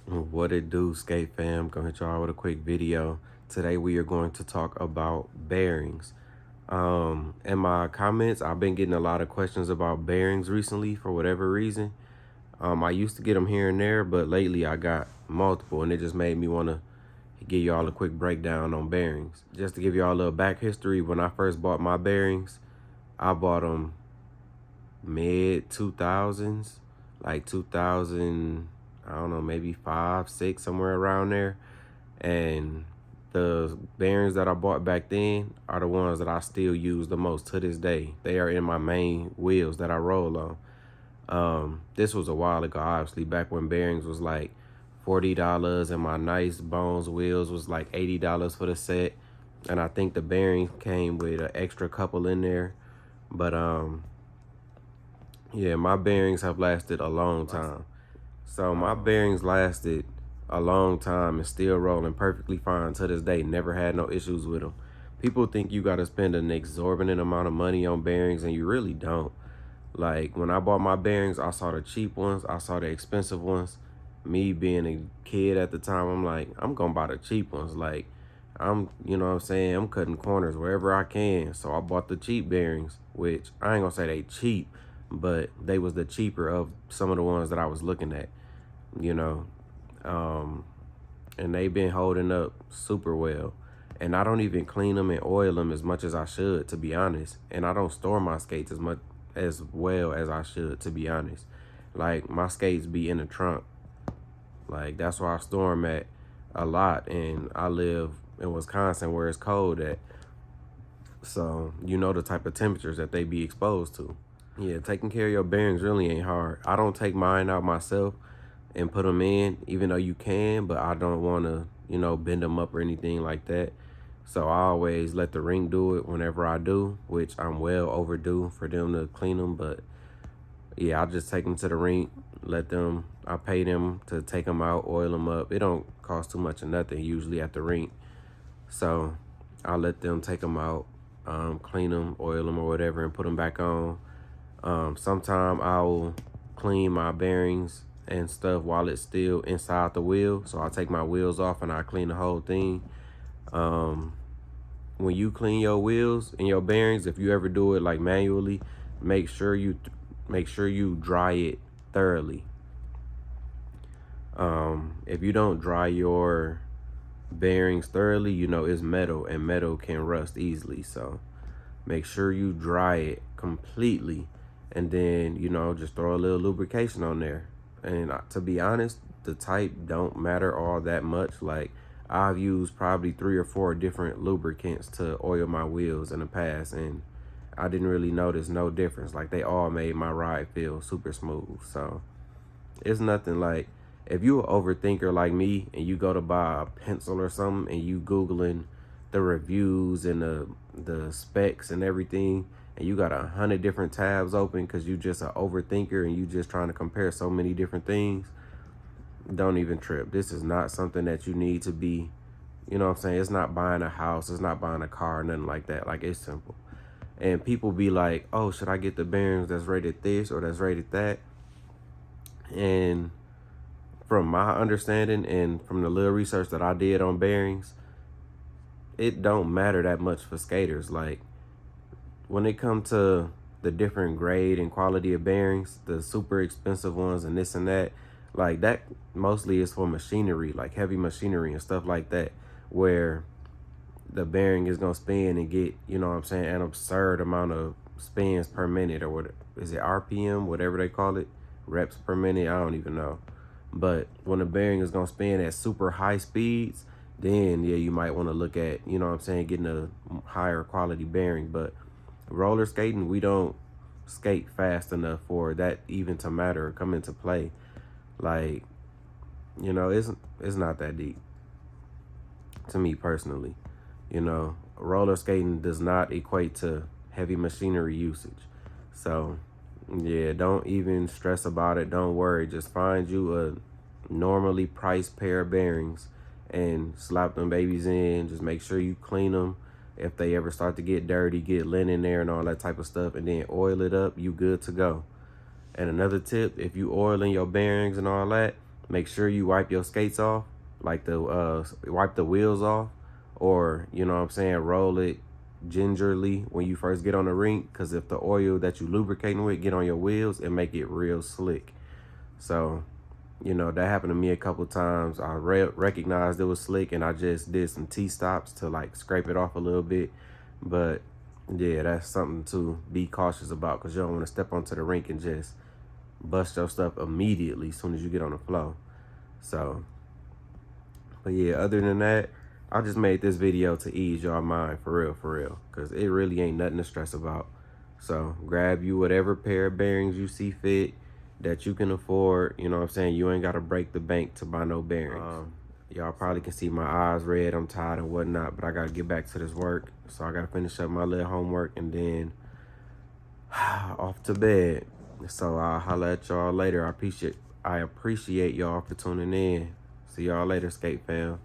What it do, skate fam? Gonna hit y'all with a quick video. Today we are going to talk about bearings. In my comments, I've been getting a lot of questions about bearings recently for whatever reason. I used to get them here and there, but lately I got multiple, and it just made me want to give y'all a quick breakdown on bearings. Just to give y'all a little back history, when I first bought my bearings, I bought them mid 2000s, like 2000, I don't know, maybe 5, 6, somewhere around there. And the bearings that I bought back then are the ones that I still use the most to this day. They are in my main wheels that I roll on. This was a while ago, obviously, back when bearings was like $40 and my nice Bones wheels was like $80 for the set. And I think the bearing came with an extra couple in there. But yeah, my bearings have lasted a long time. So my bearings lasted a long time and still rolling perfectly fine to this day. Never had no issues with them. People think you got to spend an exorbitant amount of money on bearings, and you really don't. Like, when I bought my bearings, I saw the cheap ones, I saw the expensive ones. Me being a kid at the time, I'm like, I'm gonna buy the cheap ones. Like, you know what I'm saying, I'm cutting corners wherever I can. So I bought the cheap bearings, which I ain't gonna say they cheap, but they was the cheaper of some of the ones that I was looking at, you know. Um, and they've been holding up super well. And I don't even clean them and oil them as much as I should, to be honest. And I don't store my skates as well as I should, to be honest. Like, my skates be in the trunk. Like, that's where I store them at a lot. And I live in Wisconsin where it's cold at. So, you know the type of temperatures that they be exposed to. Yeah, taking care of your bearings really ain't hard. I don't take mine out myself and put them in, even though you can, but I don't want to, bend them up or anything like that. So I always let the rink do it whenever I do, which I'm well overdue for them to clean them. But yeah, I just take them to the rink, I pay them to take them out, oil them up. It don't cost too much or nothing usually at the rink. So I let them take them out, clean them, oil them or whatever, and put them back on. Sometime I'll clean my bearings and stuff while it's still inside the wheel. So I'll take my wheels off and I clean the whole thing. When you clean your wheels and your bearings, if you ever do it like manually, make sure you dry it thoroughly. If you don't dry your bearings thoroughly, it's metal and metal can rust easily. So make sure you dry it completely, and then just throw a little lubrication on there. And to be honest, the type don't matter all that much. Like, I've used probably 3 or 4 different lubricants to oil my wheels in the past, and I didn't really notice no difference. Like, they all made my ride feel super smooth. So it's nothing like, if you an overthinker like me and you go to buy a pencil or something and you Googling the reviews and the specs and everything, and you got 100 different tabs open because you just an overthinker and you just trying to compare so many different things, don't even trip. This is not something that you need to be, you know what I'm saying? It's not buying a house, it's not buying a car, nothing like that. Like, it's simple. And people be like, oh, should I get the bearings that's rated this or that's rated that? And from my understanding and from the little research that I did on bearings, it don't matter that much for skaters. Like, when it comes to the different grade and quality of bearings, the super expensive ones and this and that, like, that mostly is for machinery, like heavy machinery and stuff like that, where the bearing is gonna spin and get, an absurd amount of spins per minute, or what is it, RPM, whatever they call it, reps per minute, I don't even know. But when the bearing is gonna spin at super high speeds, then yeah, you might want to look at, getting a higher quality bearing. But roller skating, we don't skate fast enough for that even to matter or come into play. Like, it's not that deep to me personally. Roller skating does not equate to heavy machinery usage. So yeah, don't even stress about it. Don't worry. Just find you a normally priced pair of bearings and slap them babies in. Just make sure you clean them. If they ever start to get dirty, get lint in there and all that type of stuff, and then oil it up, you good to go. And another tip, if you oiling your bearings and all that, make sure you wipe your skates off, like wipe the wheels off, or you know what I'm saying, roll it gingerly when you first get on the rink, because if the oil that you lubricating with get on your wheels, it make it real slick. So you know, that happened to me a couple times. I recognized it was slick, and I just did some T-stops to like scrape it off a little bit. But yeah, that's something to be cautious about, because you don't want to step onto the rink and just bust your stuff immediately as soon as you get on the floor. So, but yeah, other than that, I just made this video to ease y'all mind, for real, because it really ain't nothing to stress about. So grab you whatever pair of bearings you see fit that you can afford. You know what I'm saying? You ain't got to break the bank to buy no bearings. Y'all probably can see my eyes red. I'm tired and whatnot, but I got to get back to this work. So I got to finish up my little homework and then off to bed. So I'll holler at y'all later. I appreciate y'all for tuning in. See y'all later, skate fam.